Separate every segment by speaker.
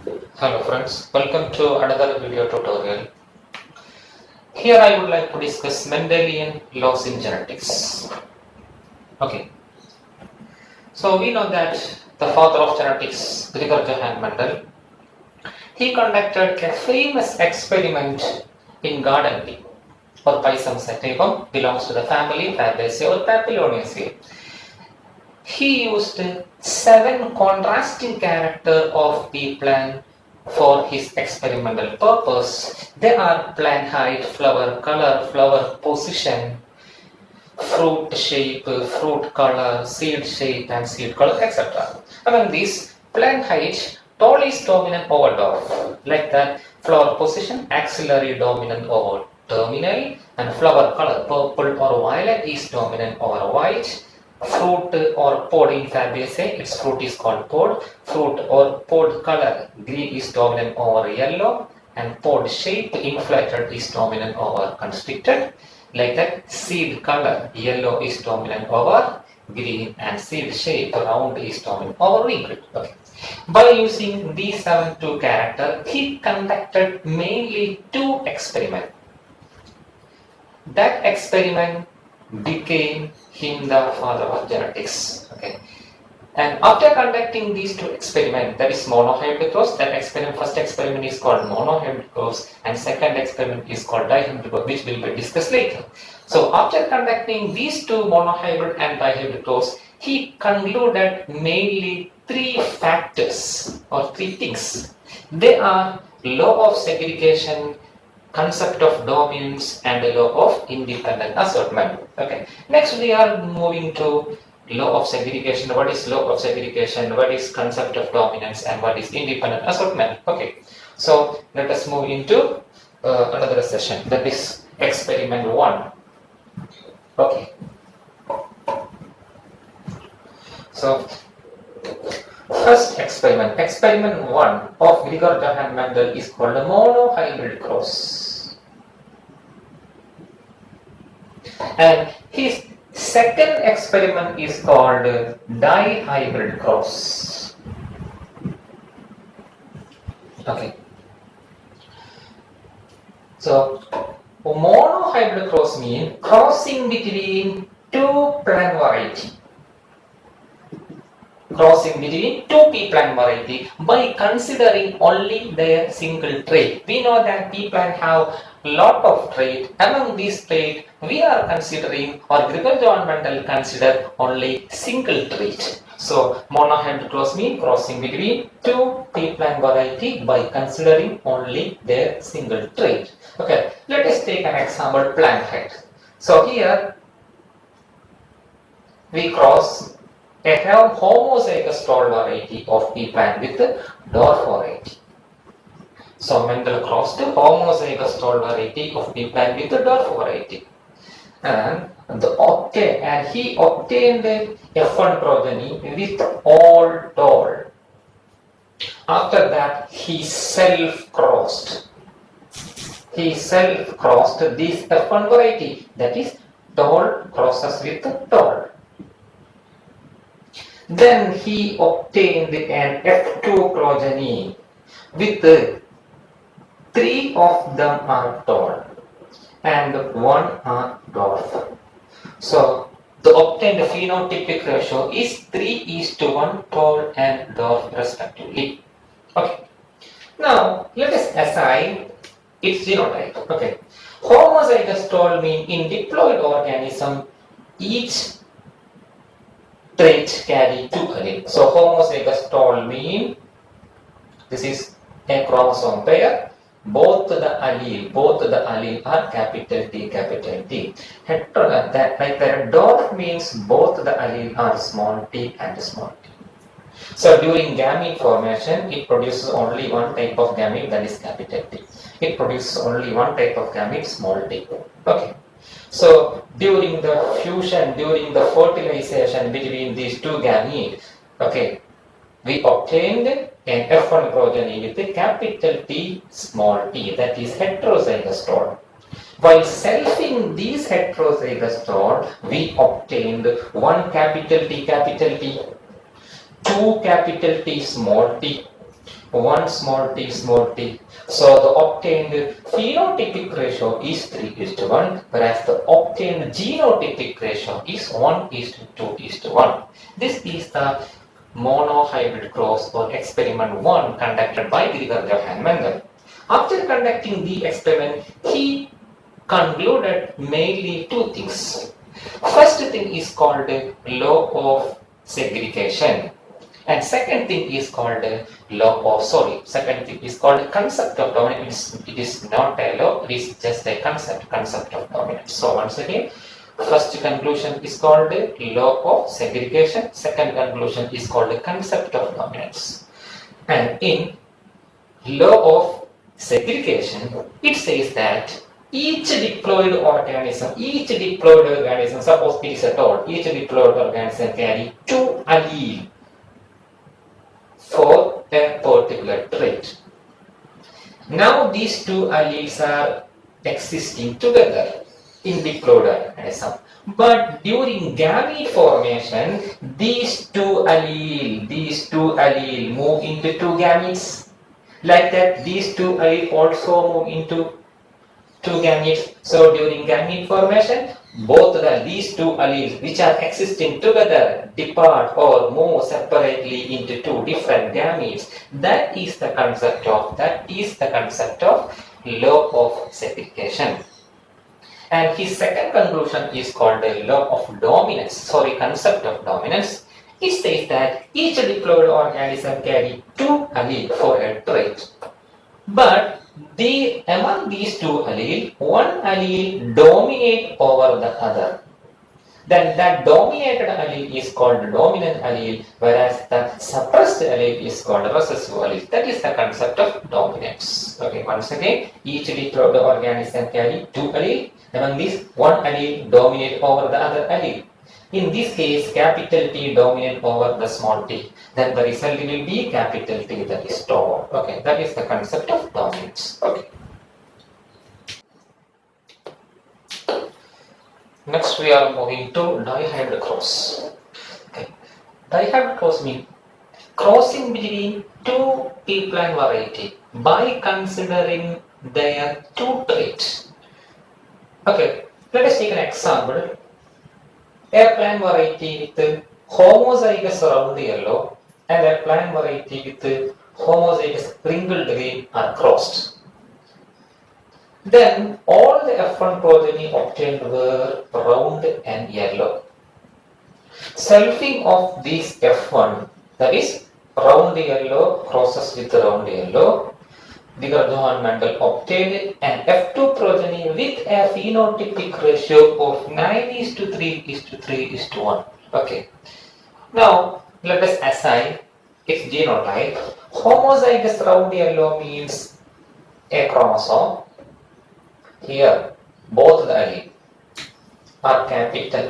Speaker 1: Hello friends, welcome to another video tutorial. Here I would like to discuss Mendelian laws in genetics. Okay, so we know that the father of genetics, Gregor Johann Mendel, he conducted a famous experiment in garden bee or Pisum sativum, belongs to the family Fabaceae or Papilionaceae. He used 7 contrasting characters of bee plant for his experimental purpose. They are plant height, flower color, flower position, fruit shape, fruit color, seed shape and seed color, etc. Among these, plant height, tall is dominant over dwarf. Like that, flower position, axillary dominant over terminal, and flower color, purple or violet is dominant over white. Fruit or pod in Fabaceae, its fruit is called pod. Fruit or pod color, green is dominant over yellow, and pod shape, inflated is dominant over constricted. Like that, seed color, yellow is dominant over green, and seed shape, round is dominant over wrinkled. Okay. By using these 7 characters, he conducted mainly 2 experiments. That experiment became him the father of genetics. Okay. And after conducting these 2 experiments, that is monohybrid cross, that experiment, first experiment is called monohybrid cross, and second experiment is called dihybrid cross, which will be discussed later. So after conducting these 2 monohybrid and dihybrid cross, he concluded mainly 3 factors or 3 things. They are law of segregation, concept of dominance, and the law of independent assortment. Okay. Next we are moving to law of segregation. What is law of segregation? What is concept of dominance? And what is independent assortment? Okay. So let us move into another session. That is experiment 1. Okay. So first experiment, experiment 1 of Gregor Johann Mendel is called a monohybrid cross. And his second experiment is called dihybrid cross. Okay. So monohybrid cross means crossing between 2 plant variety. Crossing between 2 pea plant variety by considering only their single trait. We know that pea plant have lot of trait. Among these trait, we are considering, or Gregor Johann Mendel consider only single trait. So monohybrid cross means crossing between 2 pea plant variety by considering only their single trait. Okay, let us take an example, plant height. So here we cross a homozygous tall variety of pea plant with dwarf variety. So Mendel crossed a homozygous tall variety of pea plant with the dwarf variety, and he obtained a F1 progeny with all tall. After that, he self-crossed. This F1 variety, that is tall crosses with tall. Then he obtained an F2 progeny with 3 of them are tall and 1 are dwarf. So the obtained phenotypic ratio is 3:1 tall and dwarf respectively. Okay. Now let us assign its genotype. Okay. Homozygous tall means in diploid organism each trait carry 2 alleles. So homozygous tall mean this is a chromosome pair. Both the allele are capital T, capital T. Dwarf means both the allele are small t and small t. So during gamete formation, it produces only one type of gamete, that is capital T. It produces only one type of gamete, small t. Okay. So during the fusion, during the fertilization between these 2 gametes, okay, we obtained an F1 progeny with a capital T, small t, that is heterozygous tall. While selfing these heterozygous tall, we obtained 1 capital T, 2 capital T, small t, 1 small t. So the obtained phenotypic ratio is 3:1, whereas the obtained genotypic ratio is 1:2:1. This is the monohybrid cross or experiment 1 conducted by Gregor Johann Mendel. After conducting the experiment, he concluded mainly two things. First thing is called law of segregation, and second thing is called second thing is called concept of dominance. It is not a law, it is just a concept of dominance. So once again, first conclusion is called law of segregation, second conclusion is called concept of dominance. And in law of segregation, it says that each diploid organism, suppose it is a toad, each diploid organism carry two alleles for a particular trait. Now these two alleles are existing together in diploid organism. But during gamete formation, these two alleles move into two gametes. Like that, these two alleles also move into two gametes. So during gamete formation, these two alleles which are existing together depart or move separately into two different gametes. That is the concept of law of segregation. And his second conclusion is called the law of dominance, concept of dominance. It says that each diploid organism carry two alleles for a trait. But among these two alleles, one allele dominates over the other. Then that dominated allele is called dominant allele, whereas the suppressed allele is called recessive allele. That is the concept of dominance. Okay, once again, each diploid organism carry two alleles. Among these, one allele dominates over the other allele. In this case, capital T dominate over the small t. Then the result will be capital T, that is toad. Okay, that is the concept of dominance. Okay. Next, we are moving to dihybrid cross. Okay. Dihybrid cross means crossing between two pea plant variety by considering their two traits. Okay, let us take an example. A plant variety with homozygous round yellow and a plant variety with homozygous wrinkled green are crossed. Then all the F1 progeny obtained were round and yellow. Selfing of these F1, that is round yellow crosses with round yellow, Gregor Johann Mendel obtained an F2 progeny with a phenotypic ratio of 9:3:3:1. Okay. Now let us assign its genotype. Homozygous round yellow means a chromosome. Here, both the alleles are capital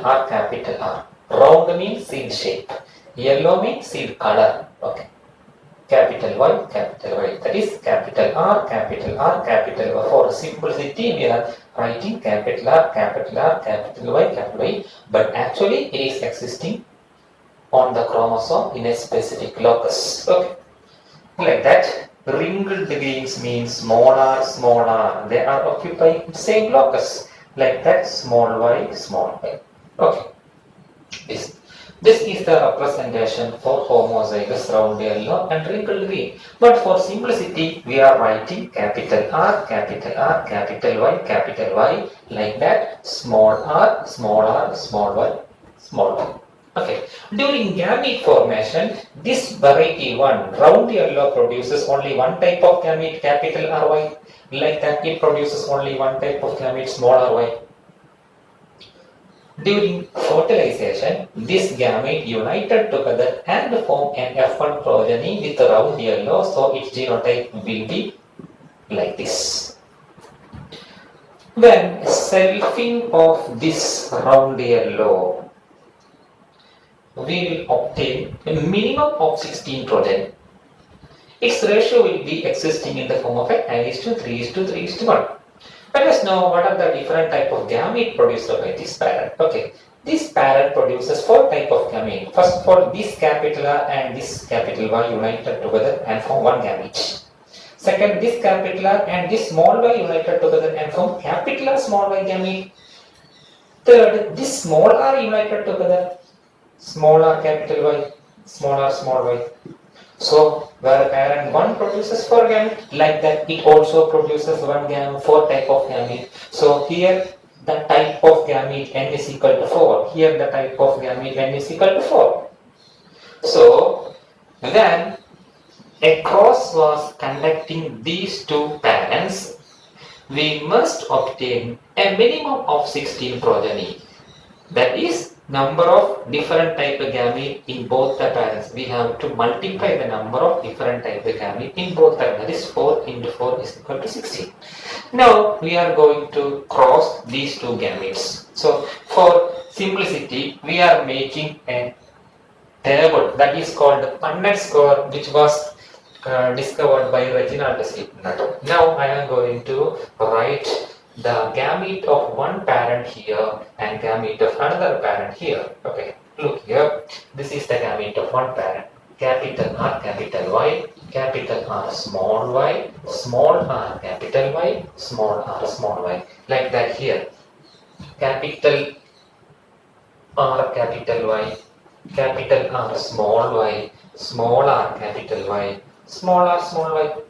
Speaker 1: R. Round means seed shape. Yellow means seed color. Okay. Capital Y. That is capital R. For simplicity, we are writing capital R, capital Y. But actually, it is existing on the chromosome in a specific locus. Okay. Like that. Wrinkled greens means small r. They are occupying the same locus. Like that, small y. Okay. This is the representation for homozygous round yellow and wrinkled green. But for simplicity, we are writing capital R, capital Y, like that, small r, small y, small y. Okay. During gamete formation, this variety 1, round yellow, produces only one type of gamete, capital RY. Like that, it produces only one type of gamete, small ry. During fertilization, this gamete united together and form an F1 progeny with round yellow, so its genotype will be like this. When selfing of this round yellow, we will obtain a minimum of 16 progeny. Its ratio will be existing in the form of a 9:3:3:1. Let us know what are the different type of gamete produced by this parent. Okay, This parent produces four type of gamete. First of all, this capital R and this capital Y united together and form one gamete. Second, this capital R and this small y united together and form capital R small y gamete. Third, this small r united together, small r capital Y, small r small y. So, where parent 1 produces 4 gamete, like that it also produces 4 type of gamete. So, here the type of gamete n is equal to 4. Here the type of gamete n is equal to 4. So, when a cross was conducting these two parents, we must obtain a minimum of 16 progeny. That is number of different type of gamete in both the parents. We have to multiply the number of different type of gamete in both parents. That is 4 into 4 is equal to 16. Now we are going to cross these two gametes. So for simplicity, we are making a table that is called the Punnett score, which was discovered by Reginald Slipnut. Now I am going to write the gamete of one parent here and gamete of another parent here. Okay, look here. This is the gamete of one parent. Capital R, capital Y, capital R, small y, small r, capital Y, small r, small y. Like that here. Capital R, capital Y, capital R, small y, small r, capital Y, small r, small y.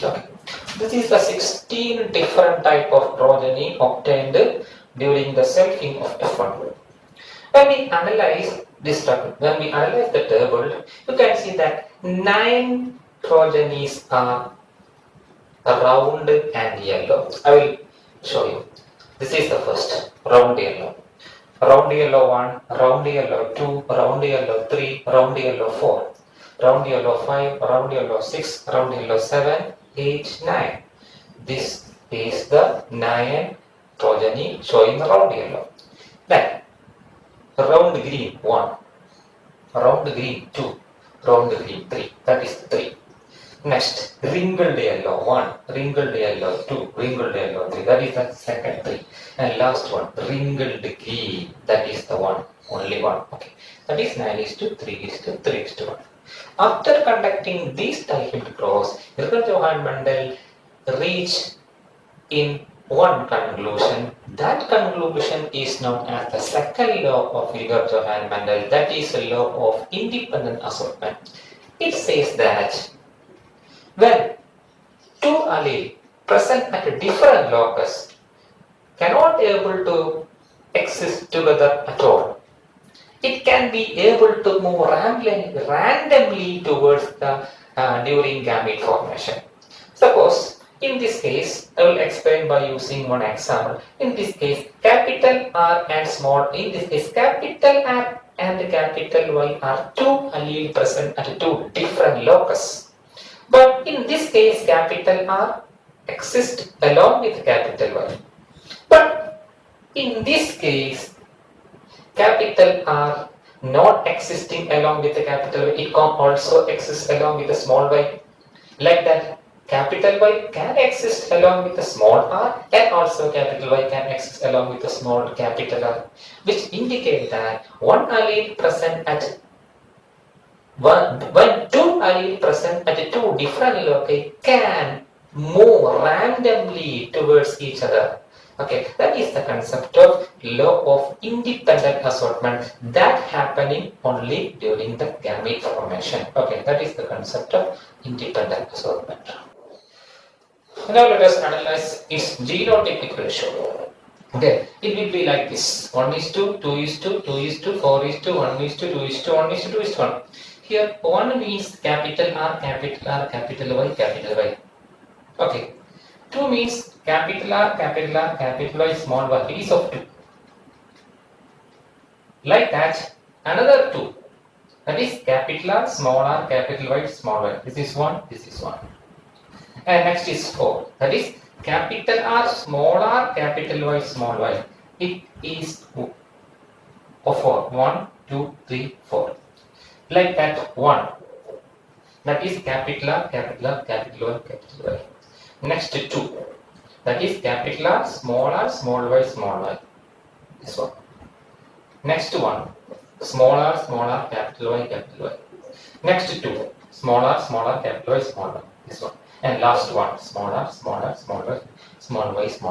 Speaker 1: Okay. This is the 16 different type of progeny obtained during the selfing of F1. When we analyze this when we analyze the table, you can see that 9 progenies are round and yellow. I will show you. This is the first, round yellow. Round yellow 1, round yellow 2, round yellow 3, round yellow 4, round yellow 5, round yellow 6, round yellow 7, 8, 9. This is the 9 progeny showing round yellow. Then round green 1, round green 2, round green 3. That is 3. Next, wrinkled yellow 1, wrinkled yellow 2, wrinkled yellow 3. That is the second 3. And last one, wrinkled green. That is the one, only one. Okay. That is 9 is to 3 is to 3 is to 1. After conducting these typed cross, Johann Mendel reached in one conclusion. That conclusion is known as the second law of Johann Mendel. That is the law of independent assortment. It says that when two alleles present at a different locus cannot able to exist together at all, it can be able to move randomly towards the during gamete formation. Suppose in this case, I will explain by using one example. In this case, capital R and small. In this case, capital R and capital Y are two alleles present at two different locus. But in this case, capital R exists along with capital Y. But in this case, capital R not existing along with the capital Y, it can also exist along with the small y. Like that, capital Y can exist along with the small r, and also capital Y can exist along with the small capital R, which indicate that one allele present at when two alleles present at two different loci can move randomly towards each other. Okay, that is the concept of law of independent assortment that happening only during the gamete formation. Okay, that is the concept of independent assortment. Now let us analyze its genotypic ratio. Okay, it will be like this: 1 is to 2 is to 2 is to 4 is to 1 is to 2 is to 1 is to 2 is to 1. Here 1 means capital R, capital R, capital Y, capital Y. Okay. 2 means capital R, capital R, capital Y, small y. It is of 2. Like that, another 2. That is capital R, small r, capital Y, small y. This is 1, this is 1. And next is 4. That is capital R, small r, capital Y, small y. It is of 4. 1, 2, 3, 4. Like that, 1. That is capital R, capital R, capital Y, capital Y. Next 2. That is capital R, small y, small y. This one. Next one. Small r, capital Y, capital Y. Next 2. Small r, capital Y, small y. This one. And last one. Small y, small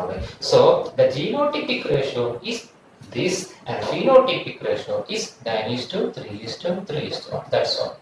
Speaker 1: y. So the genotypic ratio is this, and phenotypic ratio is 9:3:3:1. That's all.